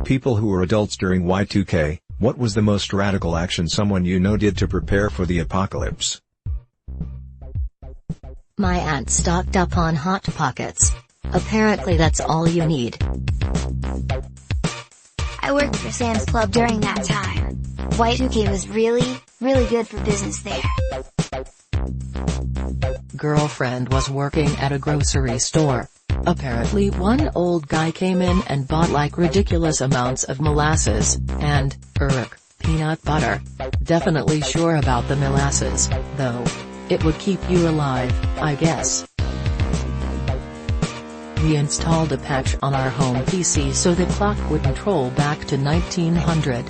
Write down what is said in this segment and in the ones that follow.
People who were adults during Y2K, what was the most radical action someone you know did to prepare for the apocalypse? My aunt stocked up on Hot Pockets. Apparently that's all you need. I worked for Sam's Club during that time. Y2K was really good for business there. Girlfriend was working at a grocery store. Apparently one old guy came in and bought like ridiculous amounts of molasses, and, peanut butter. Definitely sure about the molasses, though. It would keep you alive, I guess. We installed a patch on our home PC so the clock wouldn't roll back to 1900.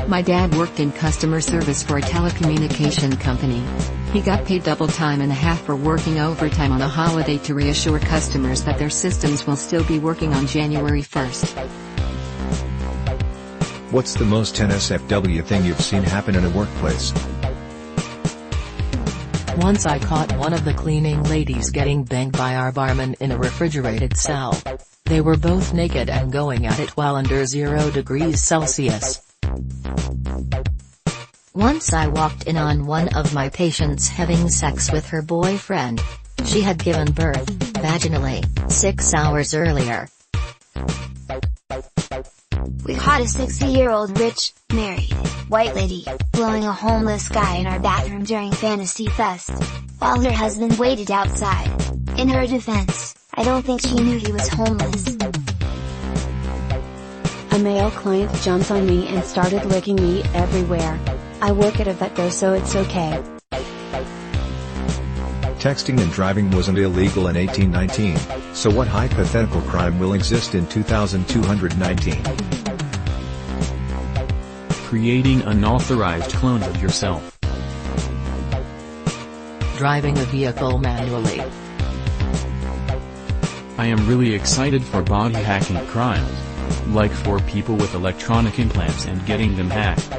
My dad worked in customer service for a telecommunication company. He got paid double time and a half for working overtime on a holiday to reassure customers that their systems will still be working on January 1st. What's the most NSFW thing you've seen happen in a workplace? Once I caught one of the cleaning ladies getting banged by our barman in a refrigerated cell. They were both naked and going at it while under 0 degrees Celsius. Once I walked in on one of my patients having sex with her boyfriend. She had given birth, vaginally, 6 hours earlier. We caught a 60-year-old rich, married, white lady, blowing a homeless guy in our bathroom during Fantasy Fest, while her husband waited outside. In her defense, I don't think she knew he was homeless. A male client jumped on me and started licking me everywhere. I work at a vet though, so it's okay. Texting and driving wasn't illegal in 1819, so what hypothetical crime will exist in 2219? Creating unauthorized clones of yourself. Driving a vehicle manually. I am really excited for body hacking crimes. Like for people with electronic implants and getting them hacked.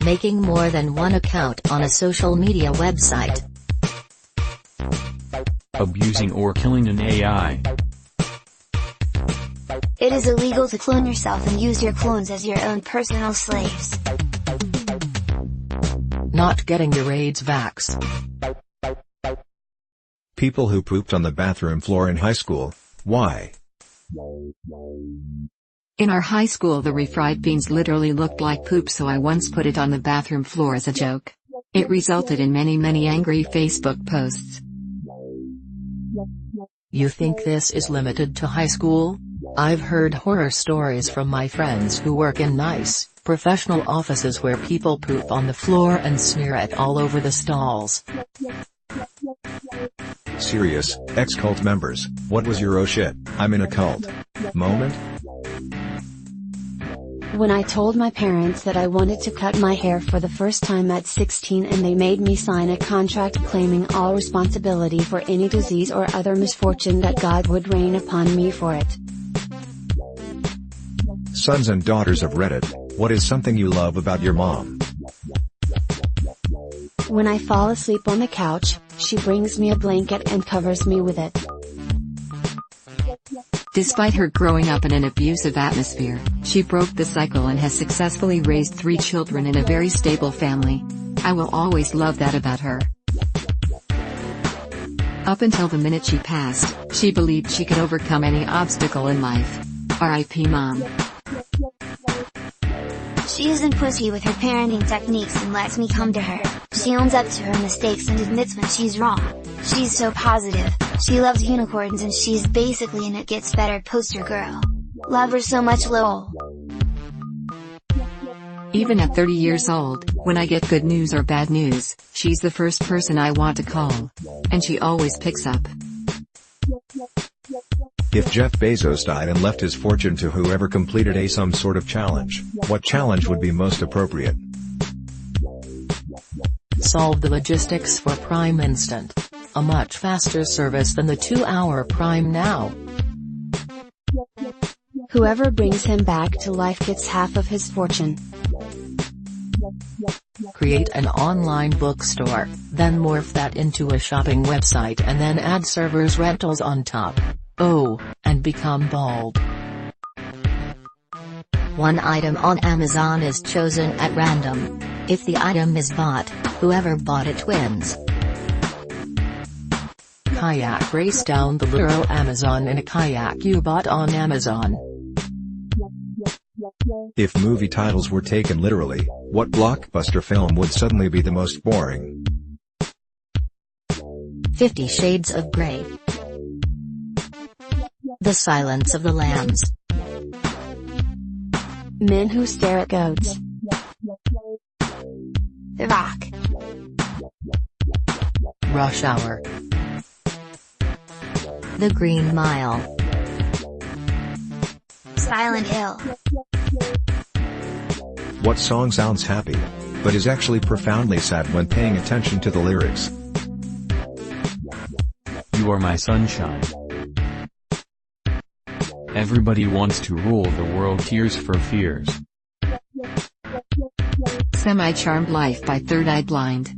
Making more than one account on a social media website. Abusing or killing an AI. It is illegal to clone yourself and use your clones as your own personal slaves. Not getting your AIDS vax. People who pooped on the bathroom floor in high school. Why? In our high school the refried beans literally looked like poop, so I once put it on the bathroom floor as a joke. It resulted in many angry Facebook posts. You think this is limited to high school? I've heard horror stories from my friends who work in nice, professional offices where people poop on the floor and smear it all over the stalls. Serious, ex-cult members, what was your oh shit, I'm in a cult moment? When I told my parents that I wanted to cut my hair for the first time at 16 and they made me sign a contract claiming all responsibility for any disease or other misfortune that God would rain upon me for it. Sons and daughters of Reddit, what is something you love about your mom? When I fall asleep on the couch, she brings me a blanket and covers me with it. Despite her growing up in an abusive atmosphere, she broke the cycle and has successfully raised 3 children in a very stable family. I will always love that about her. Up until the minute she passed, she believed she could overcome any obstacle in life. R.I.P. Mom. She isn't pushy with her parenting techniques and lets me come to her. She owns up to her mistakes and admits when she's wrong. She's so positive, she loves unicorns and she's basically an It Gets Better poster girl. Love her so much, lol. Even at 30 years old, when I get good news or bad news, she's the first person I want to call. And she always picks up. If Jeff Bezos died and left his fortune to whoever completed some sort of challenge, what challenge would be most appropriate? Solve the logistics for Prime Instant. A much faster service than the 2-hour Prime Now. Whoever brings him back to life gets half of his fortune. Create an online bookstore, then morph that into a shopping website and then add servers rentals on top. Oh, and become bald. One item on Amazon is chosen at random. If the item is bought, whoever bought it wins. Kayak race down the literal Amazon in a kayak you bought on Amazon. If movie titles were taken literally, what blockbuster film would suddenly be the most boring? 50 Shades of Grey. The Silence of the Lambs. Men Who Stare at Goats. The Rock. Rush Hour. The Green Mile. Silent Hill. What song sounds happy, but is actually profoundly sad when paying attention to the lyrics? You Are My Sunshine. Everybody Wants to Rule the World. Tears for Fears. Semi-Charmed Life by Third Eye Blind.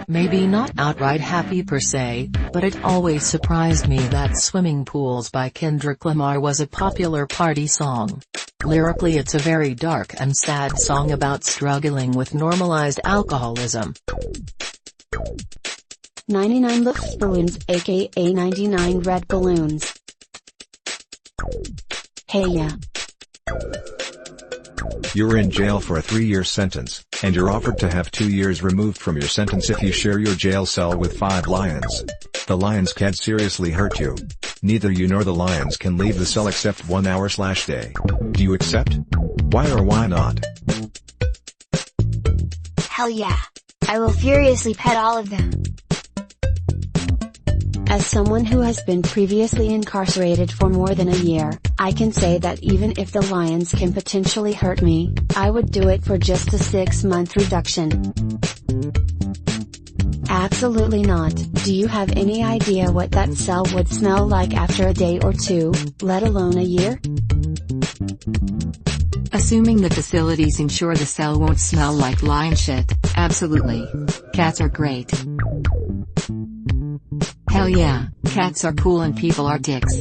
Maybe not outright happy per se, but it always surprised me that Swimming Pools by Kendrick Lamar was a popular party song. Lyrically it's a very dark and sad song about struggling with normalized alcoholism. 99 Lux Balloons aka 99 Red Balloons. Hey ya. You're in jail for a 3-year sentence, and you're offered to have 2 years removed from your sentence if you share your jail cell with 5 lions. The lions can't seriously hurt you. Neither you nor the lions can leave the cell except 1 hour/day. Do you accept? Why or why not? Hell yeah. I will furiously pet all of them. As someone who has been previously incarcerated for more than a year, I can say that even if the lions can potentially hurt me, I would do it for just a 6-month reduction. Absolutely not. Do you have any idea what that cell would smell like after a day or 2, let alone a year? Assuming the facilities ensure the cell won't smell like lion shit, absolutely. Cats are great. Hell yeah, cats are cool and people are dicks.